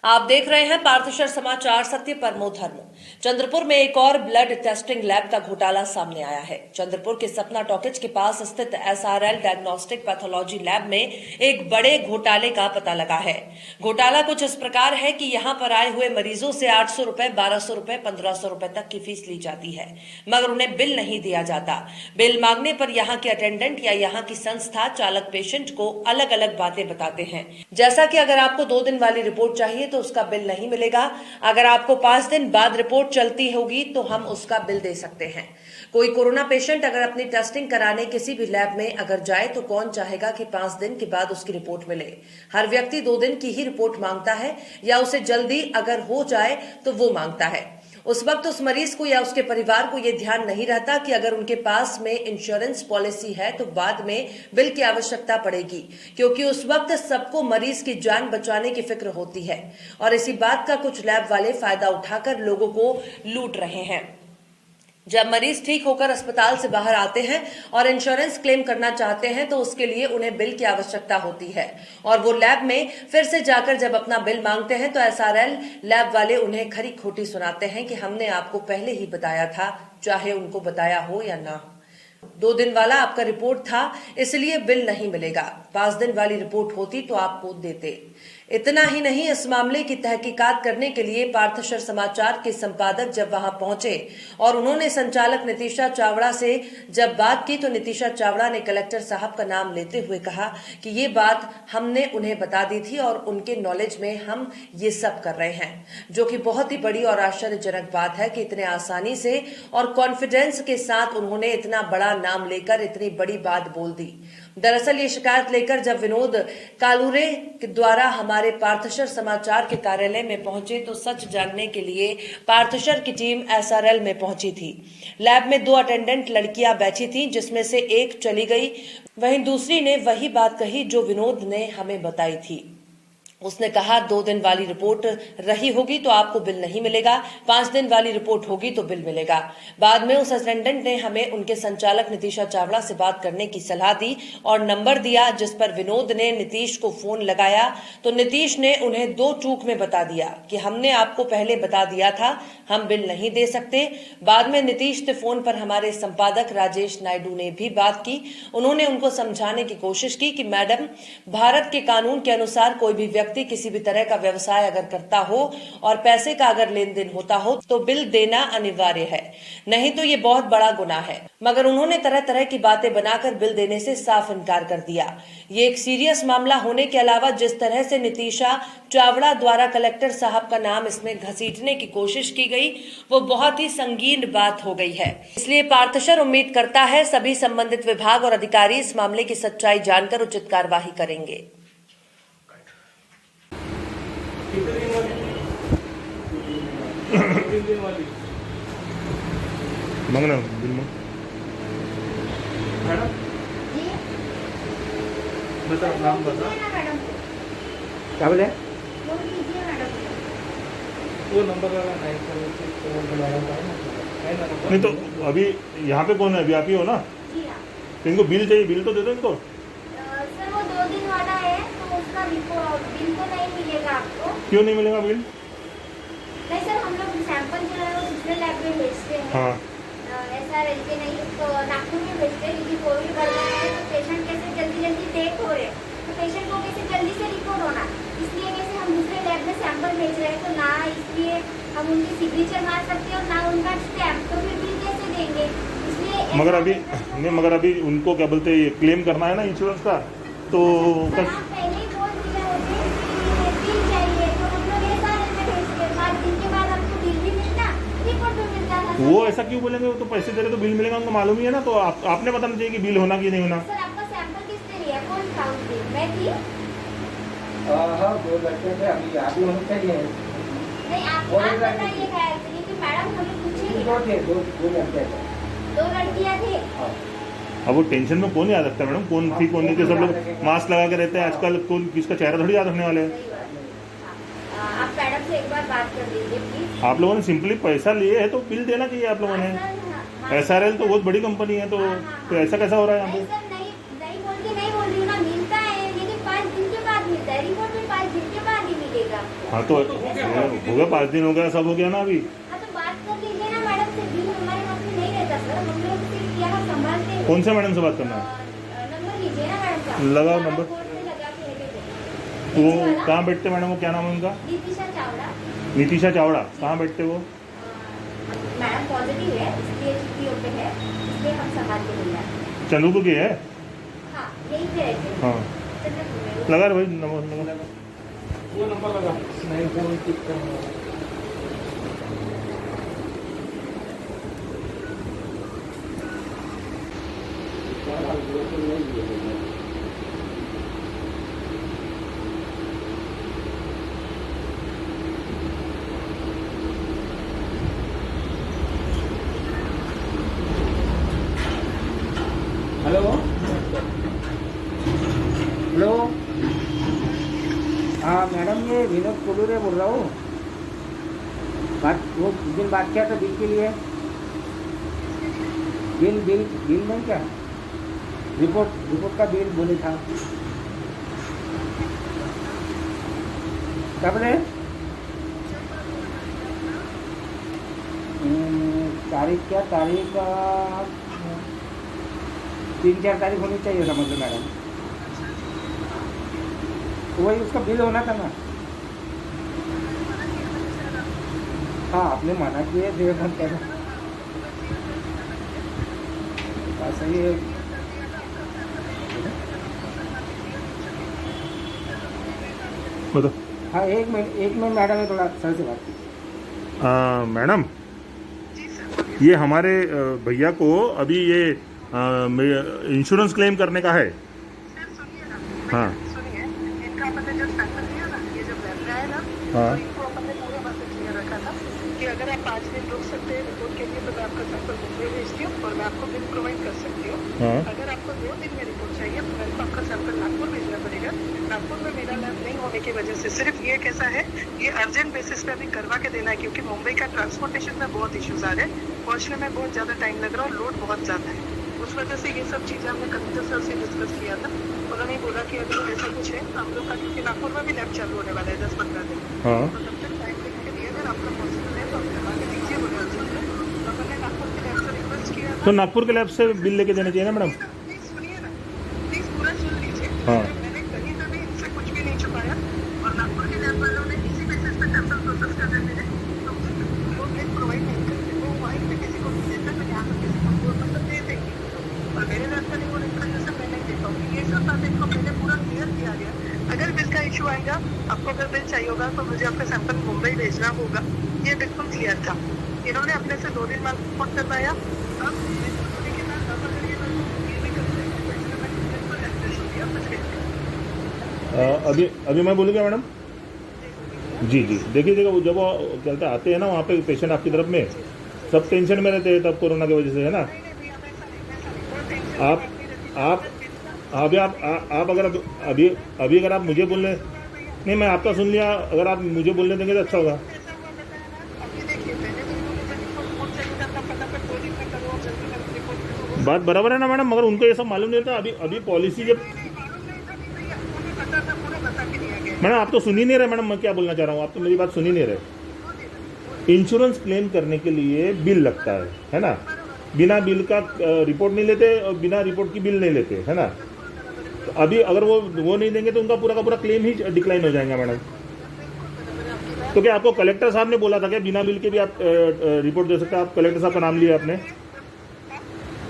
आप देख रहे हैं पार्थशर समाचार, सत्य परमो धर्म। चंद्रपुर में एक और ब्लड टेस्टिंग लैब का घोटाला सामने आया है। चंद्रपुर के सपना टॉकीज के पास स्थित एसआरएल डायग्नोस्टिक पैथोलॉजी लैब में एक बड़े घोटाले का पता लगा है। घोटाला कुछ इस प्रकार है कि यहां पर आए हुए मरीजों से 800 रुपए, 1200 रुपए, 1500 रुपए तक की फीस ली जाती है, मगर उन्हें बिल नहीं दिया जाता। बिल मांगने पर यहाँ के अटेंडेंट या यहाँ की संस्था चालक पेशेंट को अलग अलग बातें बताते हैं, जैसा कि अगर आपको 2 दिन वाली रिपोर्ट चाहिए तो उसका बिल नहीं मिलेगा। अगर आपको 5 दिन बाद रिपोर्ट चलती होगी तो हम उसका बिल दे सकते हैं। कोई कोरोना पेशेंट अगर अपनी टेस्टिंग कराने किसी भी लैब में अगर जाए तो कौन चाहेगा कि 5 दिन के बाद उसकी रिपोर्ट मिले। हर व्यक्ति 2 दिन की ही रिपोर्ट मांगता है, या उसे जल्दी अगर हो जाए तो वो मांगता है। उस वक्त उस मरीज को या उसके परिवार को यह ध्यान नहीं रहता कि अगर उनके पास में इंश्योरेंस पॉलिसी है तो बाद में बिल की आवश्यकता पड़ेगी, क्योंकि उस वक्त सबको मरीज की जान बचाने की फिक्र होती है। और इसी बात का कुछ लैब वाले फायदा उठाकर लोगों को लूट रहे हैं। जब मरीज ठीक होकर अस्पताल से बाहर आते हैं और इंश्योरेंस क्लेम करना चाहते हैं तो उसके लिए उन्हें बिल की आवश्यकता होती है, और वो लैब में फिर से जाकर जब अपना बिल मांगते हैं तो एसआरएल लैब वाले उन्हें खरी खोटी सुनाते हैं कि हमने आपको पहले ही बताया था, चाहे उनको बताया हो या ना। 2 दिन वाला आपका रिपोर्ट था इसलिए बिल नहीं मिलेगा, 5 दिन वाली रिपोर्ट होती तो आपको देते। इतना ही नहीं, इस मामले की तहकीकात करने के लिए पार्थशर समाचार के संपादक जब वहां पहुंचे और उन्होंने संचालक नितिशा चावड़ा से जब बात की तो नितिशा चावड़ा ने कलेक्टर साहब का नाम लेते हुए कहा कि ये बात हमने उन्हें बता दी थी और उनके नॉलेज में हम ये सब कर रहे हैं, जो कि बहुत ही बड़ी और आश्चर्यजनक बात है कि इतने आसानी से और कॉन्फिडेंस के साथ उन्होंने इतना बड़ा नाम लेकर इतनी बड़ी बात बोल दी। दरअसल ये शिकायत लेकर जब विनोद कालूरे के द्वारा हमारे पार्थशर समाचार के कार्यालय में पहुंचे तो सच जानने के लिए पार्थशर की टीम एसआरएल में पहुंची थी। लैब में 2 अटेंडेंट लड़कियां बैठी थीं, जिसमें से एक चली गई, वहीं दूसरी ने वही बात कही जो विनोद ने हमें बताई थी। उसने कहा 2 दिन वाली रिपोर्ट रही होगी तो आपको बिल नहीं मिलेगा, 5 दिन वाली रिपोर्ट होगी तो बिल मिलेगा। बाद में उस अटेंडेंट ने हमें उनके संचालक नितिशा चावड़ा से बात करने की सलाह दी और नंबर दिया, जिस पर विनोद ने नीतीश को फोन लगाया तो नीतीश ने उन्हें 2 टूक में बता दिया कि हमने आपको पहले बता दिया था, हम बिल नहीं दे सकते। बाद में नीतीश से फोन पर हमारे संपादक राजेश नायडू ने भी बात की। उन्होंने उनको समझाने की कोशिश की कि मैडम, भारत के कानून के अनुसार कोई भी व्यक्ति किसी भी तरह का व्यवसाय अगर करता हो और पैसे का अगर लेन देन होता हो तो बिल देना अनिवार्य है, नहीं तो ये बहुत बड़ा गुनाह है। मगर उन्होंने तरह तरह की बातें बनाकर बिल देने से साफ इनकार कर दिया। ये एक सीरियस मामला होने के अलावा जिस तरह से नितिशा चावड़ा द्वारा कलेक्टर साहब का नाम इसमें घसीटने की कोशिश की गई वो बहुत ही संगीन बात हो गई है। इसलिए पार्थशर उम्मीद करता है सभी संबंधित विभाग और अधिकारी इस मामले की सच्चाई जानकर उचित कार्यवाही करेंगे। मांगना बिल में मैडम जी बता, नाम बता। मैडम क्या बोले? फोन कीजिए मैडम। वो नंबर वाला नहीं नहीं तो अभी यहाँ पे कौन है? अभी आप ही हो ना? जी हाँ तो इनको बिल चाहिए, बिल तो दे दो इनको। सर वो 2 दिन वाला है तो उसका बिल तो नहीं मिलेगा आपको। क्यों नहीं मिलेगा बिल? नहीं सर, हम लोग सैंपल जो है वो दूसरे लैब में भेजते हैं। हाँ, SRL के नहीं तो नागपुर में भेजते हैं, क्योंकि कोविड बढ़ रहा है तो पेशेंट कैसे जल्दी जल्दी डेथ हो रहे हैं, तो पेशेंट को कैसे जल्दी से रिपोर्ट होना, इसलिए कैसे हम दूसरे लैब में सैंपल भेज रहे हैं, तो ना इसलिए हम उनकी सिग्नेचर मार सकते हैं और ना उनका स्टैम्प, तो फिर बिल कैसे देंगे? इसलिए मगर अभी उनको क्या बोलते हैं, क्लेम करना है ना इंश्योरेंस का, तो आप पहले ही बोल दिया होते कि बिल चाहिए तो हम लोग SRL में भेजते हैं, 5 दिन के बाद आपको बिल भी मिलता, रिपोर्ट भी मिलता था। वो ऐसा क्यों बोलेंगे? वो तो पैसे दे रहे तो बिल मिलेगा, उनको मालूम ही है ना। तो आपने बताना चाहिए कि बिल होना कि नहीं होना। सर आपका सैंपल किसने लिया, कौन था उस दिन? मैं थी? हाँ, 2 लड़के थे, अभी आप ही होने चाहिए। नहीं, आप बताइए क्या एक्चुअली कि मैडम हमें पूछेंगे। 2 थे, 2 लड़के थे। 2 लड़कियां थी। हाँ। अब वो टेंशन में कौन याद रखता है मैडम, कौन थी कौन नहीं थी? सब लोग मास्क लगा के रहते हैं आजकल, कौन किसका चेहरा थोड़ी याद रखने वाले हैं। सही बात है। आप मैडम से एक बार बात कर लीजिए प्लीज। आप लोगों ने सिंपली पैसा लिए है तो बिल देना चाहिए आप लोगों ने। SRL तो बहुत बड़ी कंपनी है, तो ऐसा कैसा हो रहा है यहाँ नहीं पे? सर, नहीं बोल रही हूँ ना, मिलता है लेकिन 5 दिन के बाद मिलता है, रिपोर्ट भी 5 दिन के बाद ही मिलेगा आपको। हाँ तो हो गया 5 दिन हो गया, सब हो गया ना अभी। हाँ तो बात कर लीजिए ना मैडम से, बिल हमारे हाथ में नहीं रहता सर, हम लोग सिर्फ यहाँ संभालते हैं। कौन से मैडम से बात करना है? नंबर लीजिए ना मैडम का, लगाओ हमारा नंबर। कोर्ट में लगा के है देखो। तो नीचे वाला, कहाँ बैठते मैडम, वो क्या नाम है उनका? नीतिशा चावड़ा। नीतिशा चावड़ा, कहाँ बैठते वो? मैडम पॉजिटिव है, इसलिए छुट्टियों पे है, इसलिए हम संभाल के मिल जाते हैं। चंद्रपुर की है? हाँ यही पे रहते हैं। हाँ चंद्रपुर में। लगा रहे भाई नंबर लगा। वो नंबर लगा 9 टिक करना। हेलो हेलो, हाँ मैडम ये विनोद कोलूरे बोल रहा हूँ। बात वो उस दिन बात किया था बिल के लिए, बिल बिल बिल नहीं क्या, रिपोर्ट का बिल बोले था। कब रे? तारीख क्या, तारीख 3-4 तारीख होनी चाहिए समझ लो मैडम। तो वही उसका बिल होना था ना। हाँ आपने मना किए थे, फोन करना सही है। बताओ। हाँ एक मिनट मैडम है, थोड़ा सर से बात कीजिए। मैडम ये हमारे भैया को अभी ये इंश्योरेंस क्लेम करने का है। हाँ सुनिए, इनका अपन ने जो सैंपल दिया ना, ये जो लैब में आया ना, हाँ। तो इनको अपन ने पूरे मैसेज क्लियर रखा था कि अगर आप 5 दिन रुक सकते हैं रिपोर्ट के लिए तो मैं आपका सैंपल मुंबई भेजती हूँ और मैं आपको बिल प्रोवाइड कर सकती हूँ। हाँ। अगर आपको 2 दिन में रिपोर्ट चाहिए तो मेरे को आपका सैंपल नागपुर भेजना पड़ेगा। नागपुर में मेरा लैब नहीं होने की वजह से सिर्फ ये कैसा है, ये अर्जेंट बेसिस पे अभी करवा के देना है, क्योंकि मुंबई का ट्रांसपोर्टेशन में बहुत इश्यूज आ रहे हैं, पहुंचने में बहुत ज़्यादा टाइम लग रहा है और लोड बहुत ज़्यादा है। उस वजह से ये सब चीज़ें हमने कमिश्नर सर से डिस्कस किया था। उन्होंने बोला कि अगर ऐसा कुछ है हम लोग का, क्योंकि नागपुर में भी लैब चालू होने वाला है 10-15 दिन, हाँ तो तब तक टाइम लेके लिए अगर आपका पॉसिबल है तो आप करवा के दीजिए बोले अर्जेंट में। तो हमने नागपुर के लैब से रिक्वेस्ट किया था। तो नागपुर के लैब से बिल लेके देना चाहिए ना मैडम? प्लीज सुनिए ना, प्लीज पूरा सुन लीजिए। हाँ। मैंने कहीं से भी इनसे कुछ भी नहीं छुपाया और नागपुर के लैब वालों ने इसी बेसिस पे सैंपल प्रोसेस कर रहे थे, तो वो बिल प्रोवाइड नहीं करते, वो वहीं पे किसी को भी देता है, यहाँ पर किसी को मतलब दे देंगे। और मेरे लैब का नहीं होने की वजह से मैं नहीं दे पाऊंगी। ये सब बातें इनको पहले पूरा क्लियर किया गया। अगर बिल का इशू आएगा, आपको अगर बिल चाहिए होगा तो मुझे आपका सैंपल मुंबई भेजना होगा, ये बिल्कुल क्लियर था। इन्होंने अपने से 2 दिन बाद रिपोर्ट करवाया। अब होने के बाद अब अगर ये लोग ये भी करते हैं तो इसमें मैं बिल्कुल एक्सेस हो गया, बच गया। अभी मैं बोलूँ क्या मैडम? जी जी, देखिए वो जब वो चलते आते हैं ना वहाँ पे पेशेंट आपकी तरफ में, सब टेंशन में रहते हैं तब कोरोना की वजह से, है ना? आप अगर अभी अगर आप मुझे बोलने, नहीं मैं आपका सुन लिया, अगर आप मुझे बोलने देंगे तो अच्छा होगा। बात बराबर है ना मैडम, मगर उनको ये सब मालूम नहीं था। अभी पॉलिसी जब मैडम आप तो सुन ही नहीं रहे मैडम, मैं क्या बोलना चाह रहा हूँ, आप तो मेरी बात सुन ही नहीं रहे। इंश्योरेंस क्लेम करने के लिए बिल लगता है ना? बिना बिल का रिपोर्ट नहीं लेते और बिना रिपोर्ट की बिल नहीं लेते, है ना? तो अभी अगर वो नहीं देंगे तो उनका पूरा का पूरा क्लेम ही डिक्लाइन हो जाएगा मैडम। तो क्या आपको कलेक्टर साहब ने बोला था क्या बिना बिल के भी आप रिपोर्ट दे सकते हैं? आप कलेक्टर साहब का नाम लिया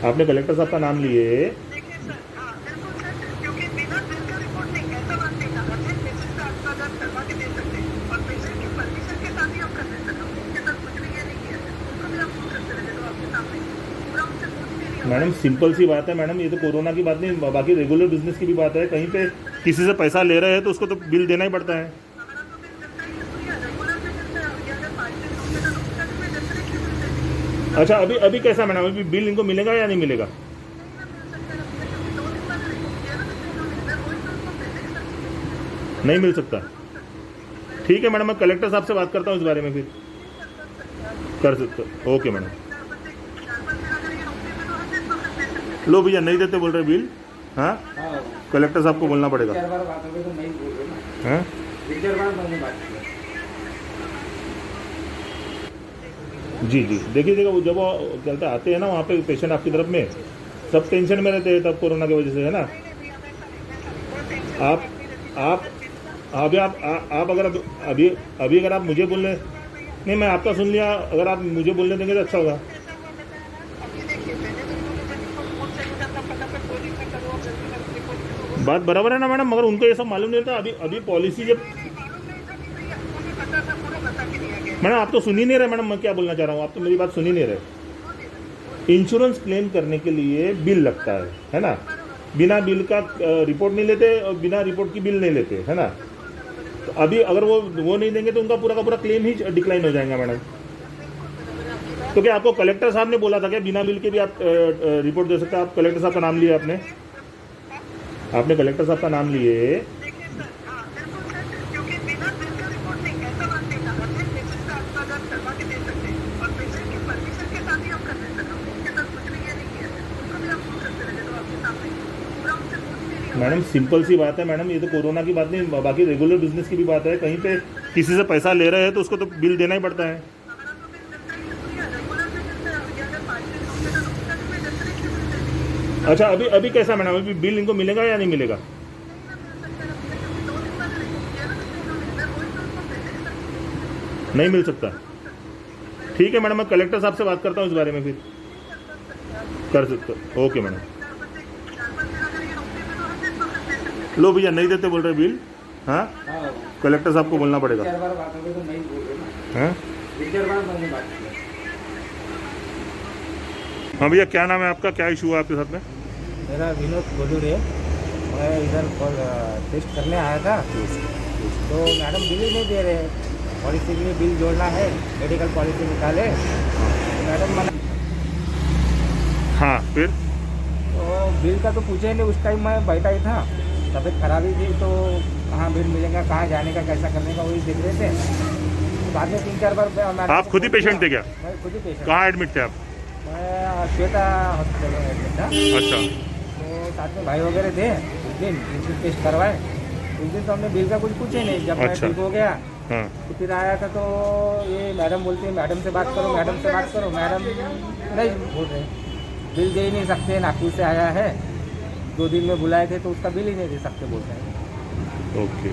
आपने कलेक्टर साहब का नाम लिए। मैडम सिंपल सी बात है मैडम, ये तो कोरोना की बात नहीं, बाकी रेगुलर बिजनेस की भी बात है। कहीं पे किसी से पैसा ले रहे हैं तो उसको तो बिल देना ही पड़ता है। अच्छा अभी कैसा मैडम, अभी बिल इनको मिलेगा या नहीं मिलेगा? नहीं मिल सकता। ठीक है मैडम, मैं कलेक्टर साहब से बात करता हूँ इस बारे में, फिर कर सकते। Okay madam. लो भैया नहीं देते बोल रहे बिल। हाँ कलेक्टर साहब को बोलना पड़ेगा। 3-4 बार बात हो गई तो नहीं बोल रहे ना। हाँ 3-4 बार मैंने बात की। जी जी, देखिए वो जब वो चलते आते हैं ना वहाँ पे पेशेंट आपकी तरफ में, सब टेंशन में रहते हैं तब कोरोना की वजह से, है ना। आप अभी आप अगर अभी अगर आप मुझे बोलने, नहीं मैं आपका सुन लिया, अगर आप मुझे बोलने देंगे तो अच्छा होगा। बात बराबर है ना मैडम, मगर उनको ये सब मालूम नहीं था। अभी पॉलिसी जब, मैडम आप तो सुन ही नहीं रहे मैडम, मैं क्या बोलना चाह रहा हूँ, आप तो मेरी बात सुन ही नहीं रहे। इंश्योरेंस क्लेम करने के लिए बिल लगता है ना। बिना बिल का रिपोर्ट नहीं लेते और बिना रिपोर्ट की बिल नहीं लेते, है ना। तो अभी अगर वो नहीं देंगे तो उनका पूरा का पूरा क्लेम ही डिक्लाइन हो जाएगा मैडम। तो क्या आपको कलेक्टर साहब ने बोला था क्या बिना बिल के भी आप रिपोर्ट दे सकते हैं? आप कलेक्टर साहब का नाम लिया आपने कलेक्टर साहब का नाम लिए। मैडम सिंपल सी बात है मैडम, ये तो कोरोना की बात नहीं, बाकी रेगुलर बिजनेस की भी बात है। कहीं पे किसी से पैसा ले रहे हैं तो उसको तो बिल देना ही पड़ता है। अच्छा अभी कैसा मैडम, अभी बिल इनको मिलेगा या नहीं मिलेगा? नहीं मिल सकता। ठीक है मैडम, मैं कलेक्टर साहब से बात करता हूँ इस बारे में, फिर कर सकते। Okay madam. लो भैया नहीं देते बोल रहे बिल। हाँ कलेक्टर साहब को बोलना पड़ेगा। चार बार बात हो गई तो नहीं बोल रहे ना। हाँ एक चार बार मैंने बात की। हाँ भैया क्या नाम है आपका, क्या इशू है आपके साथ में? मेरा विनोद गोलूर है। मैं इधर टेस्ट करने आया था तो मैडम बिल ही नहीं दे रहे। पॉलिसी के लिए बिल जोड़ना है, मेडिकल पॉलिसी निकाले तो मैडम मना। हाँ फिर तो बिल का तो पूछे ही नहीं, उस टाइम मैं बैठा ही था, तबीयत खराब ही थी तो कहाँ बिल मिलेगा, कहाँ जाने का, कैसा करने का, वही देख रहे थे। तो बाद में 3-4 बार आप खुद ही पेशेंट थे क्या? मैं खुद ही पेशेंट। कहाँ एडमिट थे आप? मैं श्वेता हॉस्पिटल में एडमिट था। अच्छा तो साथ में भाई वगैरह थे। उस दिन टेस्ट करवाए, उस दिन तो हमने बिल का कुछ पूछे नहीं। जब मैं ठीक हो गया हाँ तो फिर आया था तो ये मैडम बोलती है मैडम से बात करो, मैडम से बात करो। मैडम नहीं बोल रहे, बिल दे ही नहीं सकते, नागपुर से आया है, 2 दिन में बुलाए थे तो उसका बिल ही नहीं दे सकते बोलते हैं। ओके।